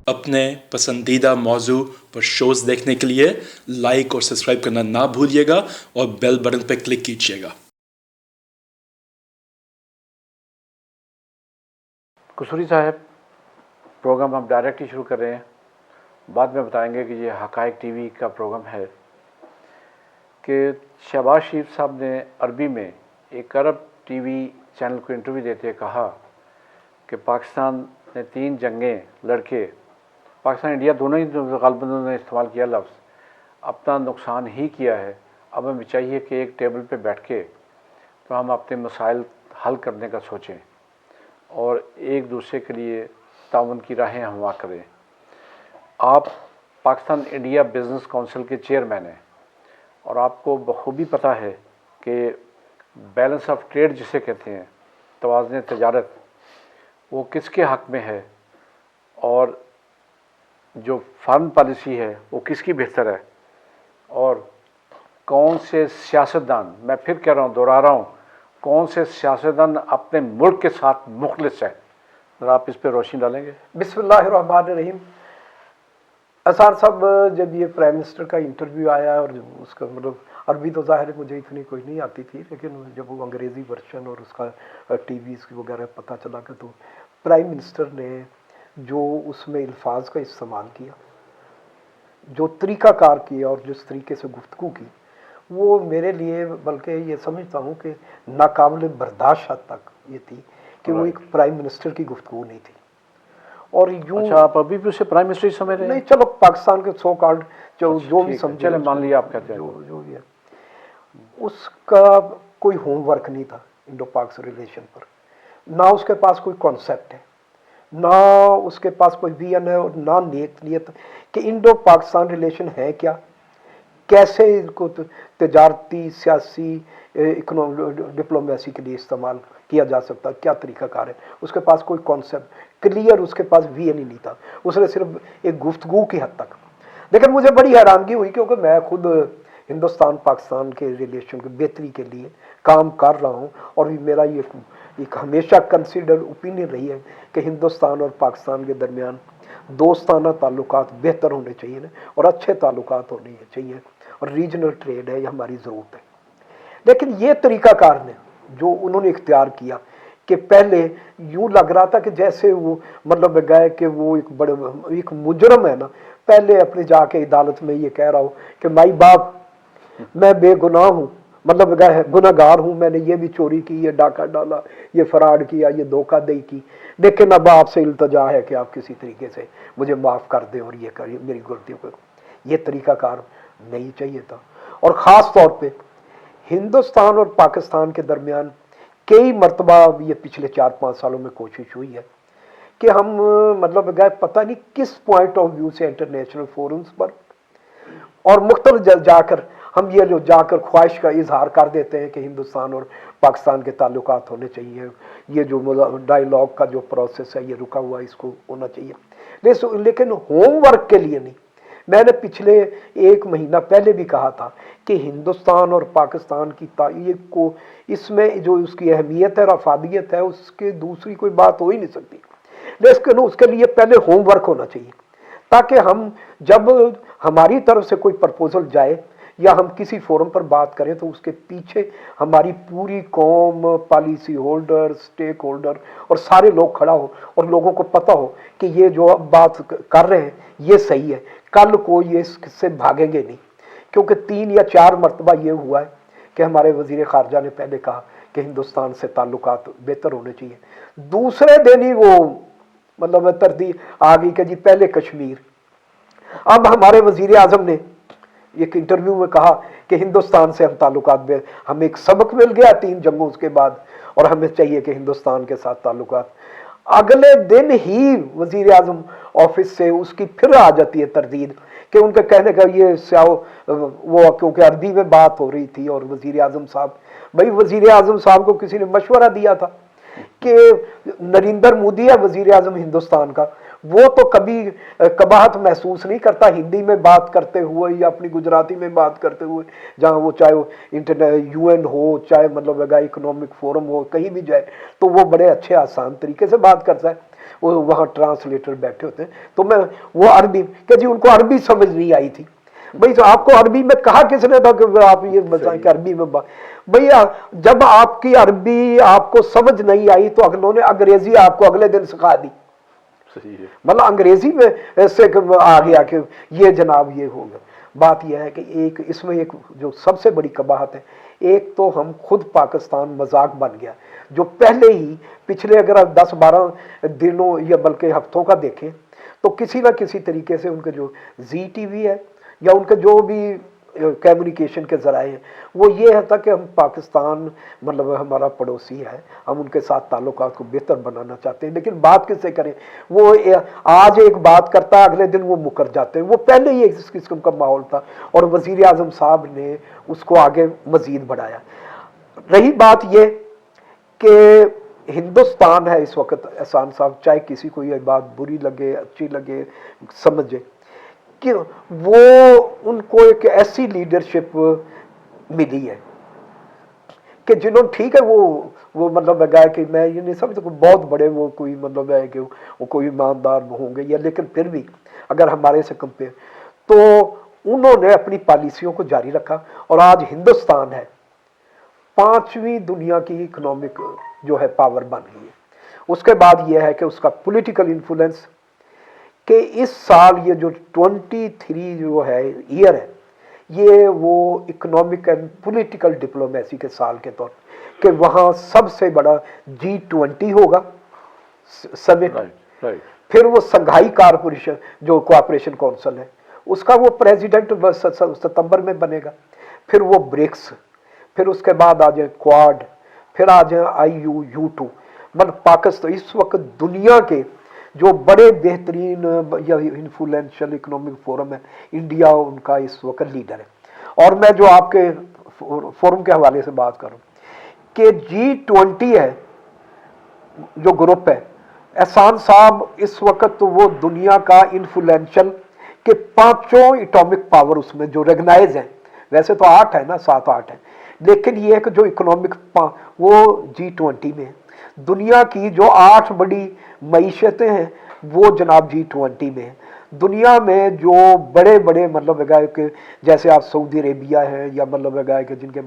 اپنے پسندیدہ موضوع پر شوز دیکھنے کے لیے لائک اور سبسکرائب کرنا نہ بھولیے گا اور بیل بٹن پہ کلک کیجیے گا۔ قصوری صاحب، پروگرام ہم ڈائریکٹ ہی شروع کر رہے ہیں، بعد میں بتائیں گے کہ یہ حقائق ٹی وی کا پروگرام ہے کہ شہباز شریف صاحب نے عربی میں ایک عرب ٹی وی چینل کو انٹرویو دیتے کہا کہ پاکستان نے 3 جنگیں لڑ کے، پاکستان انڈیا دونوں ہی غالباً نے استعمال کیا لفظ، اپنا نقصان ہی کیا ہے۔ اب ہمیں چاہیے کہ ایک ٹیبل پہ بیٹھ کے تو ہم اپنے مسائل حل کرنے کا سوچیں اور ایک دوسرے کے لیے تعاون کی راہیں ہموار کریں۔ آپ پاکستان انڈیا بزنس کونسل کے چیئرمین ہیں اور آپ کو بخوبی پتہ ہے کہ بیلنس آف ٹریڈ جسے کہتے ہیں، توازن تجارت، وہ کس کے حق میں ہے اور جو فارن پالیسی ہے وہ کس کی بہتر ہے، اور کون سے سیاستدان، میں پھر کہہ رہا ہوں، دوہرا رہا ہوں، کون سے سیاستدان اپنے ملک کے ساتھ مخلص ہیں۔ ذرا آپ اس پہ روشنی ڈالیں گے؟ بسم اللہ الرحمن الرحیم۔ اثار صاحب، جب یہ پرائم منسٹر کا انٹرویو آیا اور اس کا مطلب عربی تو ظاہر ہے مجھے اتنی کوئی نہیں آتی تھی، لیکن جب وہ انگریزی ورژن اور اس کا ٹی ویز وغیرہ پتہ چلا کہ تو پرائم منسٹر نے جو اس میں الفاظ کا استعمال کیا، جو طریقہ کار کیا اور جس طریقے سے گفتگو کی، وہ میرے لیے بلکہ یہ سمجھتا ہوں کہ ناقابل برداشت حد تک یہ تھی کہ وہ ایک پرائم منسٹر کی گفتگو نہیں تھی۔ اور یوں اچھا، آپ ابھی بھی اسے پرائم منسٹر ہی سمجھ رہے ہیں؟ نہیں، چلو پاکستان کے سو کالڈ جو بھی سمجھے، چلے مان لیا آپ کہتے ہیں، جو بھی ہے، اس کا کوئی ہوم ورک نہیں تھا انڈو پاک سے ریلیشن پر، نہ اس کے پاس کوئی کانسیپٹ ہے، نہ اس کے پاس کوئی ویژن ہے، اور نہ نیت کہ انڈو پاکستان ریلیشن ہے کیا، کیسے ان کو تجارتی، سیاسی، ڈپلومیسی کے لیے استعمال کیا جا سکتا، کیا طریقہ کار ہے۔ اس کے پاس کوئی کانسیپٹ کلیئر، اس کے پاس ویژن ہی نہیں تھا، اس نے صرف ایک گفتگو کی حد تک۔ لیکن مجھے بڑی حیرانگی ہوئی کیونکہ میں خود ہندوستان پاکستان کے ریلیشن کی بہتری کے لیے کام کر رہا ہوں، اور میرا یہ ایک ہمیشہ کنسیڈر اوپینین رہی ہے کہ ہندوستان اور پاکستان کے درمیان دوستانہ تعلقات بہتر ہونے چاہیے اور اچھے تعلقات ہونے چاہیے، اور ریجنل ٹریڈ ہے، یہ ہماری ضرورت ہے۔ لیکن یہ طریقہ کار نے جو انہوں نے اختیار کیا کہ پہلے یوں لگ رہا تھا کہ جیسے وہ مطلب گئے کہ وہ ایک مجرم ہے نا، پہلے اپنے جا کے عدالت میں یہ کہہ رہا ہو کہ مائی باپ میں بے گناہ ہوں، مطلب گناہ گار ہوں، میں نے یہ بھی چوری کی، یہ ڈاکہ ڈالا، یہ فراڈ کیا، یہ دھوکہ دہی کی، لیکن اب آپ سے التجا ہے کہ آپ کسی طریقے سے مجھے معاف کر دیں اور یہ کریے میری غلطیوں کو۔ یہ طریقہ کار نہیں چاہیے تھا، اور خاص طور پہ ہندوستان اور پاکستان کے درمیان کئی مرتبہ یہ پچھلے 4-5 سالوں میں کوشش ہوئی ہے کہ ہم مطلب گئے پتہ نہیں کس پوائنٹ آف ویو سے انٹرنیشنل فورمز پر اور مختلف جا کر ہم یہ جو جا کر خواہش کا اظہار کر دیتے ہیں کہ ہندوستان اور پاکستان کے تعلقات ہونے چاہیے، یہ جو ڈائیلاگ کا جو پروسیس ہے یہ رکا ہوا، اس کو ہونا چاہیے، لیکن ہوم ورک کے لیے نہیں۔ میں نے پچھلے 1 مہینہ پہلے بھی کہا تھا کہ ہندوستان اور پاکستان کی تعریف کو، اس میں جو اس کی اہمیت ہے اور افادیت ہے، اس کے دوسری کوئی بات ہو ہی نہیں سکتی، لیکن اس کے لیے پہلے ہوم ورک ہونا چاہیے، تاکہ ہم جب ہماری طرف سے کوئی پرپوزل جائے یا ہم کسی فورم پر بات کریں تو اس کے پیچھے ہماری پوری قوم، پالیسی ہولڈر، سٹیک ہولڈر اور سارے لوگ کھڑا ہو، اور لوگوں کو پتہ ہو کہ یہ جو بات کر رہے ہیں یہ صحیح ہے، کل کو یہ اس سے بھاگیں گے نہیں۔ کیونکہ 3 یا 4 مرتبہ یہ ہوا ہے کہ ہمارے وزیر خارجہ نے پہلے کہا کہ ہندوستان سے تعلقات بہتر ہونے چاہیے، دوسرے دن ہی وہ مطلب تردید آ گئی کہ جی پہلے کشمیر۔ اب ہمارے وزیر اعظم نے ایک انٹرویو میں کہا کہ ہندوستان سے ہم تعلقات ہمیں ایک سبق مل گیا 3 جنگوں کے بعد، اور ہمیں چاہیے کہ ہندوستان کے ساتھ تعلقات۔ اگلے دن ہی وزیر اعظم آفس سے اس کی پھر آ جاتی ہے تردید کہ ان کے کہنے کا یہ وہ کیونکہ عربی میں بات ہو رہی تھی، اور وزیر اعظم صاحب، بھائی وزیر اعظم صاحب کو کسی نے مشورہ دیا تھا کہ نریندر مودی ہے وزیر اعظم ہندوستان کا، वो तो कभी कबाहत महसूस नहीं करता हिंदी में बात करते हुए या अपनी गुजराती में बात करते हुए, जहाँ वो चाहे वो इंटरनेट UN हो, चाहे मतलब इकोनॉमिक फोरम हो, कहीं भी जाए तो वो बड़े अच्छे आसान तरीके से बात करता है। वो वहाँ ट्रांसलेटर बैठे होते हैं, तो मैं वो अरबी कि जी उनको अरबी समझ नहीं आई थी। भाई तो आपको अरबी में कहा किसने था कि आप ये बताएं कि अरबी में बात, भैया जब आपकी अरबी आपको समझ नहीं आई तो उन्होंने अंग्रेजी आपको अगले दिन सिखा दी। मतलब अंग्रेजी में से आ गया कि ये जनाब ये होगा। बात यह है कि एक इसमें एक जो सबसे बड़ी कबाहत है, एक तो हम खुद पाकिस्तान मजाक बन गया, जो पहले ही पिछले अगर आप 10-12 दिनों या बल्कि हफ्तों का देखें तो किसी ना किसी तरीके से उनके जो ZTV है या उनके जो भी कम्युनिकेशन के जराए हैं वो ये है था कि हम पाकिस्तान मतलब हमारा पड़ोसी है, हम उनके साथ ताल्लुकात को बेहतर बनाना चाहते हैं, लेकिन बात किससे करें। वो आज एक बात करता अगले दिन वो मुकर जाते हैं। वो पहले ही इस किस्म का माहौल था और वजीर आजम साहब ने उसको आगे मजीद बढ़ाया। रही बात ये कि हिंदुस्तान है इस वक्त, एहसान साहब चाहे किसी को ये बात बुरी लगे अच्छी लगे समझे कि वो उनको एक ऐसी लीडरशिप मिली है कि जिन्होंने ठीक है वो मतलब है कि मैं ये नहीं समझता कोई बहुत बड़े वो कोई मतलब है कि वो कोई ईमानदार होंगे या, लेकिन फिर भी अगर हमारे से कंपेयर तो उन्होंने अपनी पॉलिसियों को जारी रखा और आज हिंदुस्तान है 5वीं दुनिया की इकोनॉमिक जो है पावर बन गई है। उसके बाद यह है कि उसका पॉलिटिकल इन्फ्लुएंस कि इस साल ये जो 23 जो है ईयर है ये वो इकोनॉमिक एंड पॉलिटिकल डिप्लोमेसी के साल के तौर कि वहाँ सबसे बड़ा G20 होगा समिट, फिर वो संघाई कारपोरेशन जो कोऑपरेशन काउंसिल है उसका वो प्रेसिडेंट सितंबर में बनेगा, फिर वो ब्रिक्स, फिर उसके बाद आ जाए क्वाड, फिर आ जाए IUU2। मतलब पाकिस्तान इस वक्त दुनिया के जो बड़े बेहतरीन या इन्फ्लुएंशियल इकोनॉमिक फोरम है, इंडिया उनका इस वक्त लीडर है। और मैं जो आपके फोरम के हवाले से बात करूं कि G20 है जो ग्रुप है, एहसान साहब इस वक्त तो वो दुनिया का इन्फ्लुएंशियल के 5 एटॉमिक पावर उसमें जो रेगनाइज है, वैसे तो 8 है ना 7-8 है, लेकिन ये है कि जो इकोनॉमिक वो G20 में है। दुनिया की जो 8 बड़ी मईशतें हैं वो जनाब G20 में है। दुनिया में जो बड़े बड़े मतलब है कि जैसे आप सऊदी अरेबिया है या मतलब है कि जिनके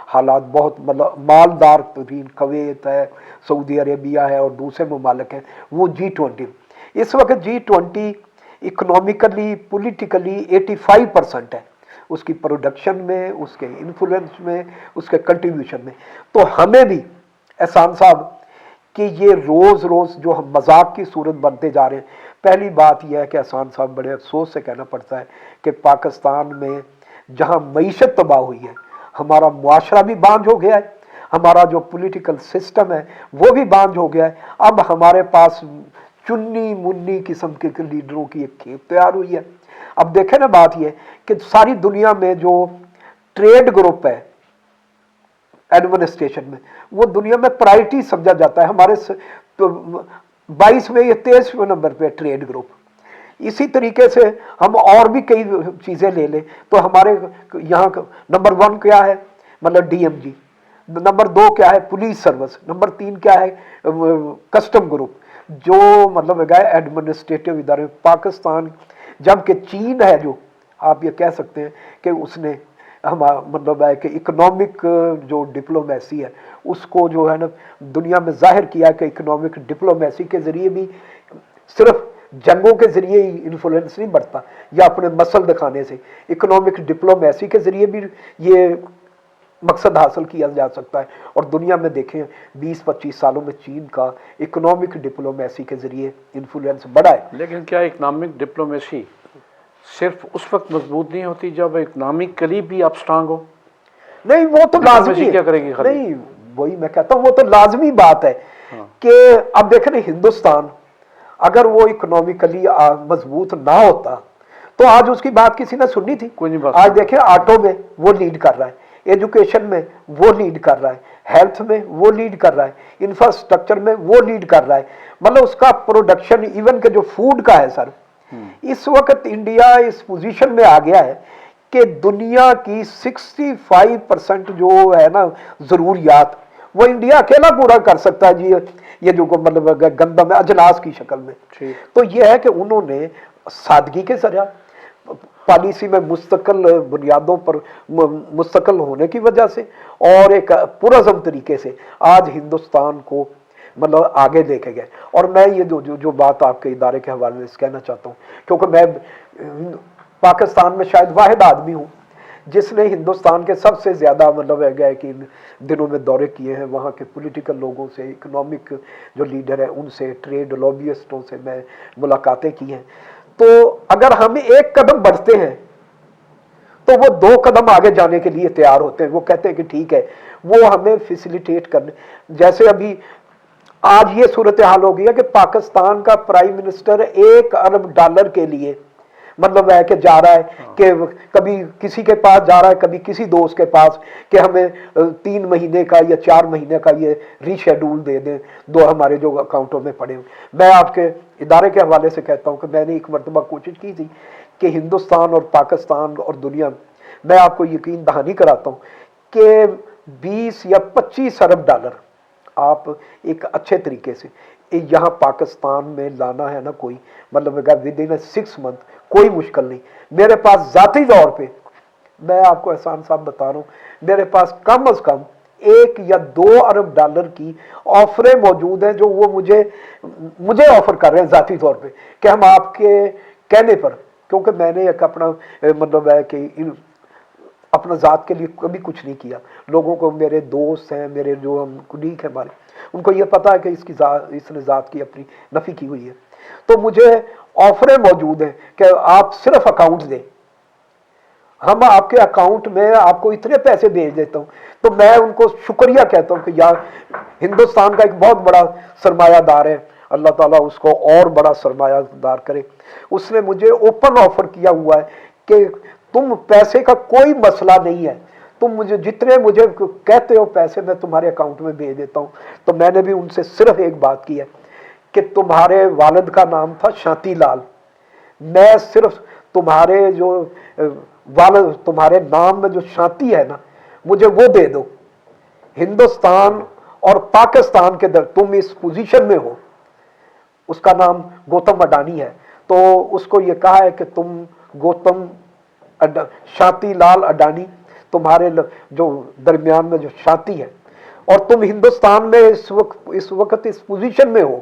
हालात बहुत मतलब मालदार तरीन कुवैत है, सऊदी अरेबिया है और दूसरे ममालिक हैं, वो G20। इस वक्त G20 इकोनॉमिकली पॉलिटिकली 85% है उसकी प्रोडक्शन में, उसके इन्फ्लुएंस में, उसके कंट्रीब्यूशन में। तो हमें भी एहसान साहब कि ये रोज़ रोज़ जो हम मजाक की सूरत बनते जा रहे हैं, पहली बात यह है कि एहसान साहब बड़े अफसोस से कहना पड़ता है कि पाकिस्तान में जहाँ मईशत तबाह हुई है, हमारा मुआशरा भी बांझ हो गया है, हमारा जो पॉलिटिकल सिस्टम है वो भी बांझ हो गया है। अब हमारे पास चुन्नी मुन्नी किस्म के लीडरों की एक खेप तैयार हुई है। अब देखें ना, बात यह कि सारी दुनिया में जो ट्रेड ग्रुप है एडमिनिस्ट्रेशन में, वो दुनिया में प्रायोरिटी समझा जाता है। हमारे तो 22वें या 23वें नंबर पे ट्रेड ग्रुप। इसी तरीके से हम और भी कई चीज़ें ले लें तो हमारे यहाँ नंबर 1 क्या है, मतलब DMG, नंबर 2 क्या है पुलिस सर्विस, नंबर 3 क्या है कस्टम ग्रुप, जो मतलब है एडमिनिस्ट्रेटिव इदारे। पाकिस्तान जबकि चीन है जो आप ये कह सकते हैं कि उसने हम मतलब है कि इकोनॉमिक जो डिप्लोमेसी है उसको जो है ना दुनिया में जाहिर किया कि इकोनॉमिक डिप्लोमेसी के ज़रिए भी सिर्फ जंगों के ज़रिए ही इन्फ्लुएंस नहीं बढ़ता या अपने मसल दिखाने से, इकोनॉमिक डिप्लोमेसी के ज़रिए भी ये मकसद हासिल किया जा सकता है। और दुनिया में देखें 20-25 सालों में चीन का इकोनॉमिक डिप्लोमेसी के ज़रिए इन्फ्लुएंस बढ़ा है। लेकिन क्या इकोनॉमिक डिप्लोमेसी सिर्फ उस वक्त मजबूत नहीं होती जब इकोनॉमिकली भी आप स्ट्रांग हो? नहीं, वो तो लाजमी है। क्या करेगी खाली? नहीं, वही मैं कहता हूँ वो तो लाजमी बात है कि अब देखें ना, हिंदुस्तान अगर वो इकोनॉमिकली मजबूत ना होता तो आज उसकी बात किसी ने सुननी थी? कोई नहीं बात। आज देखें ऑटो में वो लीड कर रहा है, एजुकेशन में वो लीड कर रहा है, हेल्थ में वो लीड कर रहा है, इंफ्रास्ट्रक्चर में वो लीड कर रहा है, मतलब उसका प्रोडक्शन इवन के जो फूड का है सर, इस वक्त इंडिया इस पोजीशन में आ गया है कि दुनिया की 65% जो है ना ज़रूरियात, वो इंडिया अकेला पूरा कर सकता है जी। ये जो मतलब गंदम है अजनास की शक्ल में, तो ये है कि उन्होंने सादगी के जरिए पॉलिसी में मुस्तकिल बुनियादों पर मुस्तकिल होने की वजह से और एक पुरज़म तरीके से आज हिंदुस्तान को मतलब आगे लेके गए। और मैं ये जो बात आपके इदारे के हवाले से कहना चाहता हूँ, क्योंकि मैं पाकिस्तान में शायद वाहिद आदमी हूँ जिसने हिंदुस्तान के सबसे ज़्यादा मतलब है कि इन दिनों में दौरे किए हैं, वहाँ के पॉलिटिकल लोगों से, इकोनॉमिक जो लीडर है उनसे, ट्रेड लॉबियस्टों से मैं मुलाकातें की हैं। तो अगर हम एक कदम बढ़ते हैं तो वो 2 कदम आगे जाने के लिए तैयार होते हैं। वो कहते हैं कि ठीक है, वो हमें फैसिलिटेट करने, जैसे अभी आज ये सूरत हाल हो गई है कि पाकिस्तान का प्राइम मिनिस्टर $1 अरब के लिए मतलब है कि जा रहा है कि कभी किसी के पास जा रहा है, कभी किसी दोस्त के पास कि हमें 3 महीने का या 4 महीने का ये रीशेड्यूल दे दें, दो हमारे जो अकाउंटों में पड़े। मैं आपके इदारे के हवाले से कहता हूँ कि मैंने एक मरतबा कोशिश की थी कि हिंदुस्तान और पाकिस्तान और दुनिया, मैं आपको यकीन दहानी कराता हूँ कि 20 या 25 अरब डॉलर आप एक अच्छे तरीके से यहाँ पाकिस्तान में लाना है ना, कोई मतलब विद इन 6 मंथ कोई मुश्किल नहीं। मेरे पास ज़ाती तौर पे मैं आपको एहसान साहब बता रहा हूँ, मेरे पास कम अज़ कम 1 या 2 अरब डॉलर की ऑफरें मौजूद हैं जो वो मुझे ऑफर कर रहे हैं ज़ाती तौर पे कि हम आपके कहने पर, क्योंकि मैंने एक अपना मतलब है कि अपना ज़ात के लिए कभी कुछ नहीं किया। लोगों को, मेरे दोस्त हैं, मेरे जो हम कुलीग हैं हमारे, उनको ये पता है कि इसने ज़ात की अपनी नफ़ी की हुई है। तो मुझे ऑफरें मौजूद हैं कि आप सिर्फ अकाउंट दें, हम आपके अकाउंट में आपको इतने पैसे भेज देता हूँ। तो मैं उनको शुक्रिया कहता हूँ कि यार हिंदुस्तान का एक बहुत बड़ा सरमायादार है, अल्लाह ताला उसको और बड़ा सरमायादार करे। उसने मुझे ओपन ऑफर किया हुआ है कि तुम पैसे का कोई मसला नहीं है, तुम मुझे जितने मुझे कहते हो पैसे मैं तुम्हारे अकाउंट में भेज देता हूँ। तो मैंने भी उनसे सिर्फ एक बात की है कि तुम्हारे वालिद का नाम था शांति लाल, मैं सिर्फ तुम्हारे जो वालिद, तुम्हारे नाम में जो शांति है ना, मुझे वो दे दो। हिंदुस्तान और पाकिस्तान के तुम इस पोजीशन में हो, उसका नाम गौतम अडानी है, तो उसको ये कहा है कि तुम गौतम शांति लाल अडानी, तुम्हारे जो दरमियान में जो शांति है, और तुम हिंदुस्तान में इस वक्त इस पोजीशन में हो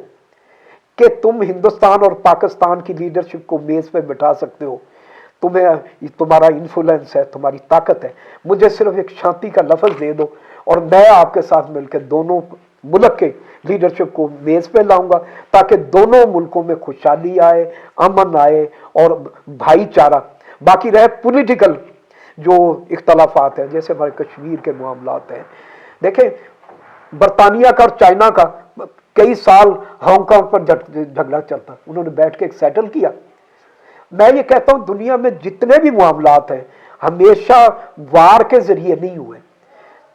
कि तुम हिंदुस्तान और पाकिस्तान की लीडरशिप को मेज पे बिठा सकते हो, तुम्हें तुम्हारा इन्फ्लुएंस है, तुम्हारी ताकत है। मुझे सिर्फ एक शांति का लफ्ज़ दे दो और मैं आपके साथ मिलकर दोनों मुल्क के लीडरशिप को मेज पे लाऊंगा ताकि दोनों मुल्कों में खुशहाली आए, अमन आए और भाईचारा। बाकी रहे पॉलिटिकल जो इख्तलाफात हैं, जैसे हमारे कश्मीर के मामलात हैं, देखें बरतानिया का और चाइना का कई साल हांगकांग पर झगड़ा चलता, उन्होंने बैठ के एक सेटल किया। मैं ये कहता हूं दुनिया में जितने भी मामलात हैं हमेशा वार के जरिए नहीं हुए,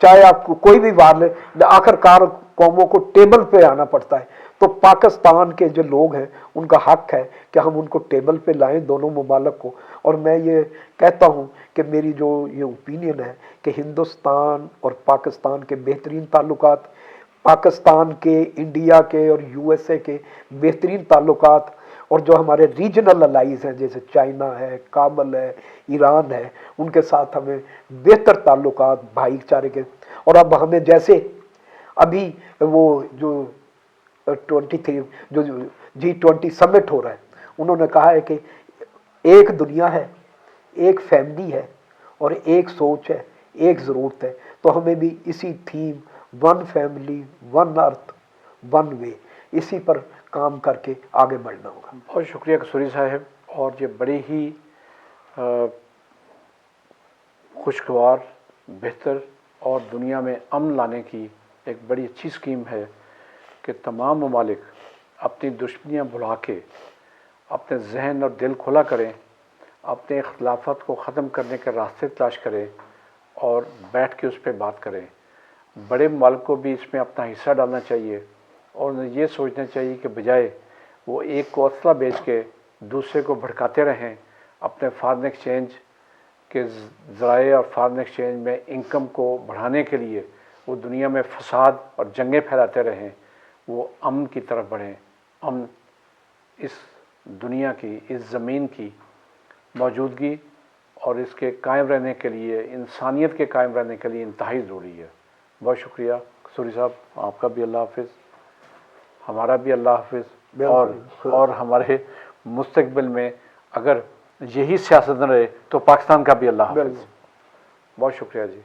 चाहे आप कोई भी वार ले, आखिरकार कौमों को टेबल पे आना पड़ता है। तो पाकिस्तान के जो लोग हैं उनका हक है कि हम उनको टेबल पे लाएं, दोनों ममालिक को। और मैं ये कहता हूं कि मेरी जो ये ओपिनियन है कि हिंदुस्तान और पाकिस्तान के बेहतरीन ताल्लुकात, पाकिस्तान के, इंडिया के और यूएसए के बेहतरीन ताल्लुकात, और जो हमारे रीजनल अलाइज हैं जैसे चाइना है, काबल है, ईरान है, उनके साथ हमें बेहतर ताल्लुकात, भाईचारे के। और अब हमें जैसे अभी वो जो 23 जो G20 समिट हो रहा है, उन्होंने कहा है कि एक दुनिया है, एक फैमिली है और एक सोच है, एक ज़रूरत है। तो हमें भी इसी theme, one family one earth one way, इसी पर काम करके आगे बढ़ना होगा। बहुत शुक्रिया कसूरी साहब, और ये बड़ी ही खुशगवार, बेहतर और दुनिया में अमन लाने की एक बड़ी अच्छी स्कीम है कि तमाम ममालिक अपनी दुश्मनियाँ भुला के अपने जहन और दिल खुला करें, अपने इख्तलाफात को ख़त्म करने के रास्ते तलाश करें और बैठ के उस पर बात करें। बड़े मुल्क को भी इसमें अपना हिस्सा डालना चाहिए और उन्हें ये सोचना चाहिए कि बजाय वो एक को असला बेच के दूसरे को भड़काते रहें, अपने फॉरेन एक्सचेंज के ज़राए और फॉरेन एक्सचेंज में इनकम को बढ़ाने के लिए वो दुनिया में फसाद और जंगें फैलाते रहें, वो अमन की तरफ बढ़ें। अमन इस दुनिया की, इस ज़मीन की मौजूदगी और इसके कायम रहने के लिए, इंसानियत के कायम रहने के लिए इंतहाई ज़रूरी है। बहुत शुक्रिया कसूरी साहब, आपका भी अल्लाह हाफिज़, हमारा भी अल्लाह हाफिज़, और हमारे मुस्तकबिल में अगर यही सियासत न रहे तो पाकिस्तान का भी अल्लाह हाफिज़। बहुत शुक्रिया जी।